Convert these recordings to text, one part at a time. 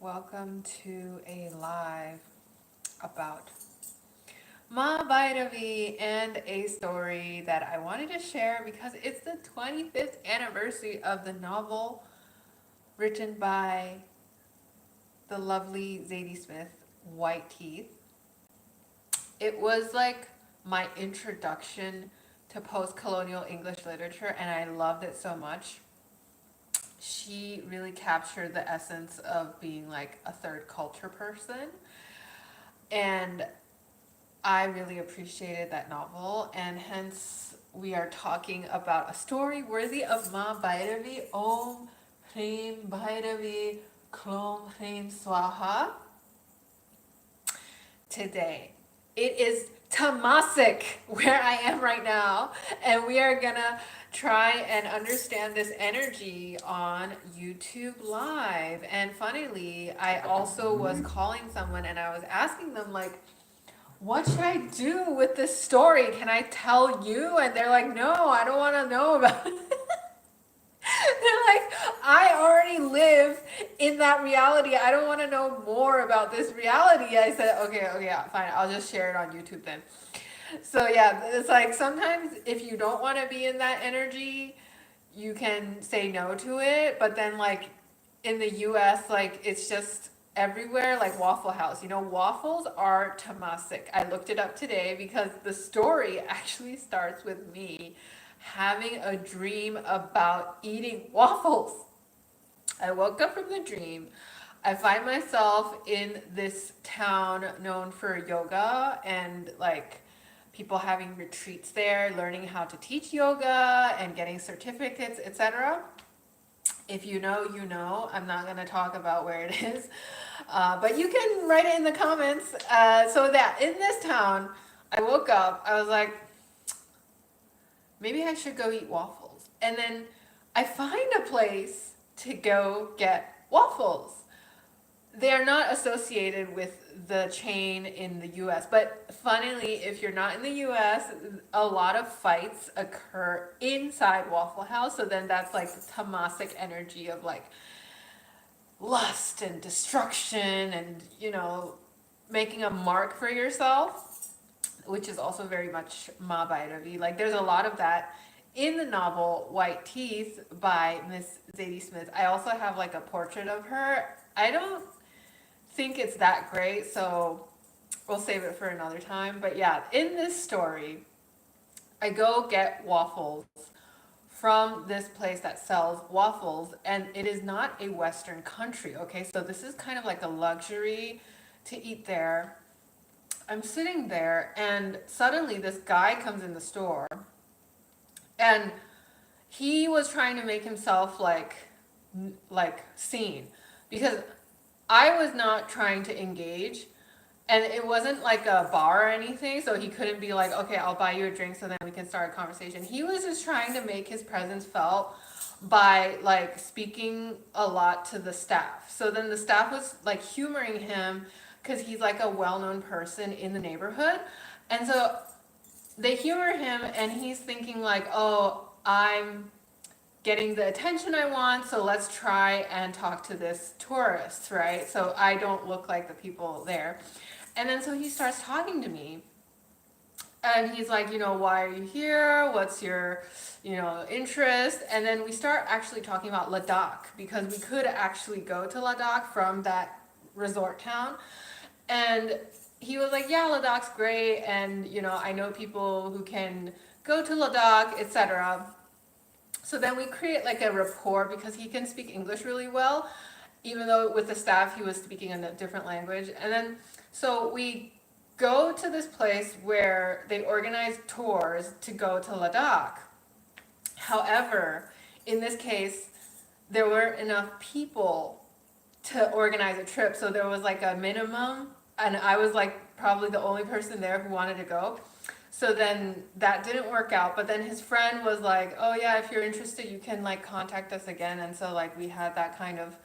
Welcome to a live about Maa Bharavi and a story that I wanted to share because it's the 25th anniversary of the novel written by the lovely Zadie Smith, White Teeth. It was like my introduction to post-colonial English literature, and I loved it so much. She really captured the essence of being like a third culture person, and I really appreciated that novel, and hence we are talking about a story worthy of Maa Bharavi, Om Hrim Bhairavi Klom Hrim Swaha today. It is Tamasic where I am right now, and we are gonna try and understand this energy on YouTube Live. And funnily, I also was calling someone and I was asking them, like, what should I do with this story? Can I tell you? And they're like, no, I don't want to know about it. They're like, I already live in that reality. I don't want to know more about this reality. I said, okay, yeah, fine. I'll just share it on YouTube then. So yeah, it's like sometimes if you don't want to be in that energy, you can say no to it. But then like in the US, like it's just everywhere, like Waffle House. You know, waffles are tamasic. I looked it up today because the story actually starts with me having a dream about eating waffles. I woke up from the dream. I find myself in this town known for yoga and like people having retreats there, learning how to teach yoga and getting certificates, etc. If you know, you know. I'm not going to talk about where it is, but you can write it in the comments. So that in this town, I woke up, I was like, maybe I should go eat waffles. And then I find a place to go get waffles. They're not associated with the chain in the US, but funnily, if you're not in the US, a lot of fights occur inside Waffle House. So then that's like the tamasic energy of like lust and destruction and, you know, making a mark for yourself, which is also very much Maa Bharavi. Like there's a lot of that in the novel White Teeth by Miss Zadie Smith. I also have like a portrait of her. I don't think it's that great, so we'll save it for another time. But yeah, in this story, I go get waffles from this place that sells waffles, and it is not a Western country, okay? So this is kind of like a luxury to eat there. I'm sitting there, and suddenly this guy comes in the store, and he was trying to make himself like seen because I was not trying to engage, and it wasn't like a bar or anything, so he couldn't be like, okay, I'll buy you a drink so then we can start a conversation. He was just trying to make his presence felt by like speaking a lot to the staff. So then the staff was like humoring him because he's like a well-known person in the neighborhood. And so they humor him and he's thinking like, oh, I'm getting the attention I want, so let's try and talk to this tourist, right? So I don't look like the people there. And then so he starts talking to me, and he's like, you know, why are you here? What's your, you know, interest? And then we start actually talking about Ladakh because we could actually go to Ladakh from that resort town. And he was like, yeah, Ladakh's great, and you know, I know people who can go to Ladakh, etc. So then we create like a rapport because he can speak English really well, even though with the staff he was speaking in a different language. And then so we go to this place where they organize tours to go to Ladakh. However, in this case, there weren't enough people to organize a trip, so there was like a minimum, and I was like probably the only person there who wanted to go. So then that didn't work out, but then his friend was like, oh yeah, if you're interested, you can like contact us again. And so like we had that kind of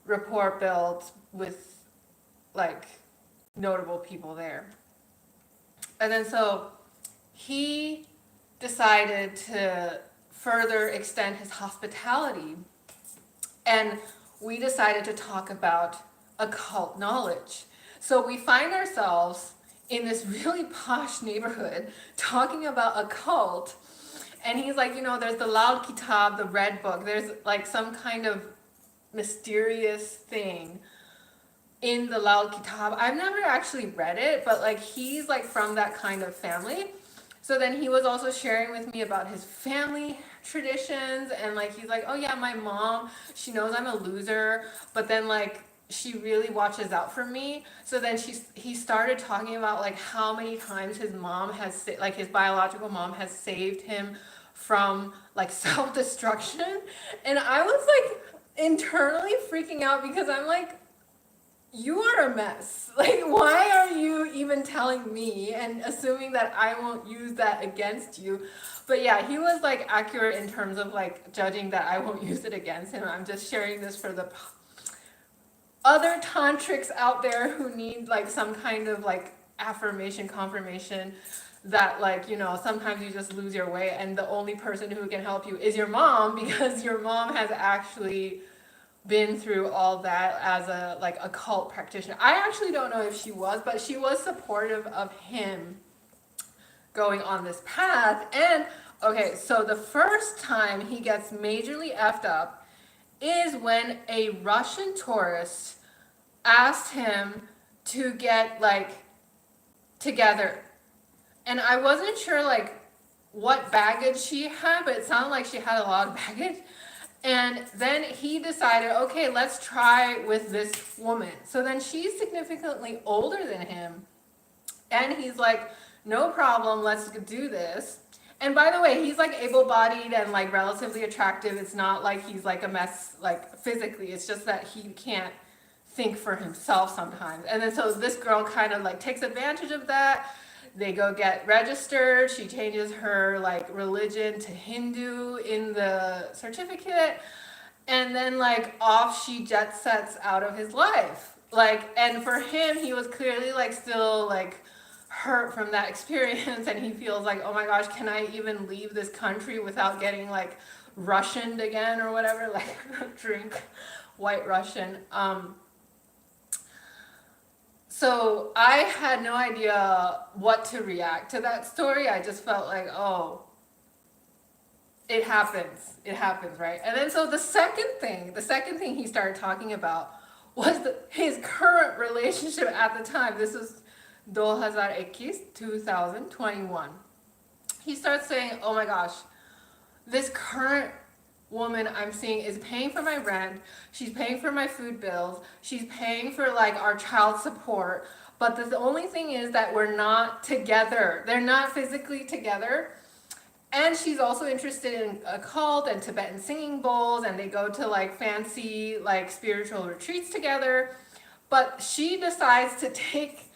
rapport built with like notable people there. And then so he decided to further extend his hospitality, and we decided to talk about occult knowledge. So we find ourselves in this really posh neighborhood talking about a cult, and he's like, there's the Lal Kitab, the red book, there's like some kind of mysterious thing in the Lal Kitab. I've never actually read it, but like he's like from that kind of family. So then he was also sharing with me about his family traditions, and like he's like, oh yeah, my mom, she knows I'm a loser, but then like she really watches out for me. So then he started talking about like how many times his mom has like his biological mom has saved him from like self-destruction. And I was like internally freaking out because I'm like, you are a mess. Like, why are you even telling me and assuming that I won't use that against you? But yeah, he was like accurate in terms of like judging that I won't use it against him. I'm just sharing this for the other tantrics out there who need like some kind of like affirmation, confirmation that like, sometimes you just lose your way and the only person who can help you is your mom, because your mom has actually been through all that as a like occult practitioner. I actually don't know if she was, but she was supportive of him going on this path. And okay, so the first time he gets majorly effed up is when a Russian tourist asked him to get like together. And I wasn't sure like what baggage she had, but it sounded like she had a lot of baggage. And then he decided, okay, let's try with this woman. So then she's significantly older than him. And he's like, no problem, let's do this. And by the way, he's like able-bodied and like relatively attractive. It's not like he's like a mess like physically. It's just that he can't think for himself sometimes. And then so this girl kind of like takes advantage of that. They go get registered. She changes her like religion to Hindu in the certificate. And then like off she jet sets out of his life. Like, and for him, he was clearly like still like hurt from that experience. And he feels like, oh my gosh, can I even leave this country without getting like Russianed again or whatever? Like drink white Russian. So I had no idea what to react to that story. I just felt like, oh, it happens. It happens, right? And then so the second thing he started talking about was his current relationship at the time. This was 2021. He starts saying, oh my gosh, this current woman I'm seeing is paying for my rent, she's paying for my food bills, she's paying for like our child support, but the only thing is that we're not together. They're not physically together. And she's also interested in occult and Tibetan singing bowls, and they go to like fancy like spiritual retreats together. But she decides to take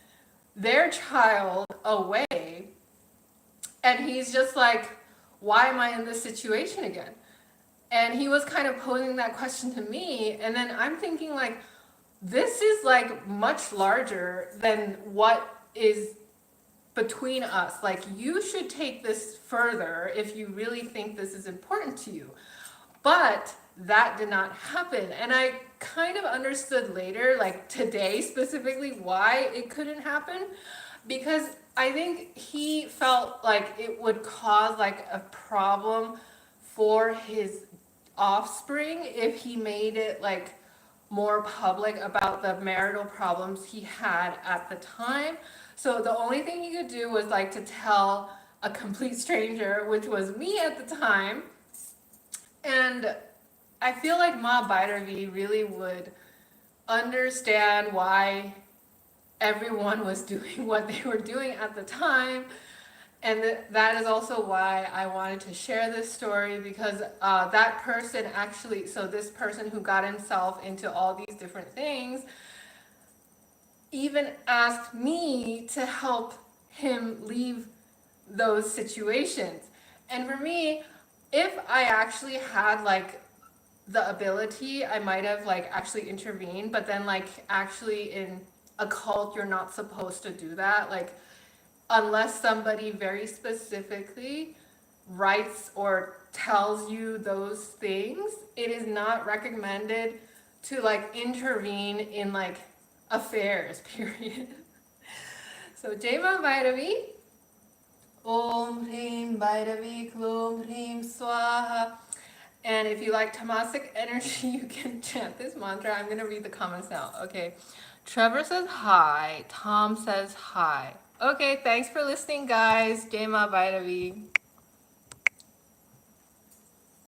their child away, and he's just like, why am I in this situation again? And he was kind of posing that question to me, and then I'm thinking like, this is like much larger than what is between us. Like, you should take this further if you really think this is important to you. But that did not happen. And I kind of understood later, like today specifically, why it couldn't happen. Because I think he felt like it would cause like a problem for his offspring if he made it like more public about the marital problems he had at the time. So the only thing he could do was like to tell a complete stranger, which was me at the time. And I feel like Maa Bharavi really would understand why everyone was doing what they were doing at the time. And that is also why I wanted to share this story, because that person actually, so this person who got himself into all these different things, even asked me to help him leave those situations. And for me, if I actually had like the ability, I might have like actually intervened, but then like actually in a cult, you're not supposed to do that. Like, unless somebody very specifically writes or tells you those things, it is not recommended to like intervene in like affairs, period. So Jai Maa Bharavi. Om Hrim Bhairavi Klom Hrim Swaha. And if you like tamasic energy, you can chant this mantra. I'm going to read the comments now. Okay. Trevor says hi. Tom says hi. Okay, thanks for listening, guys. Jai Maa Bhairavi.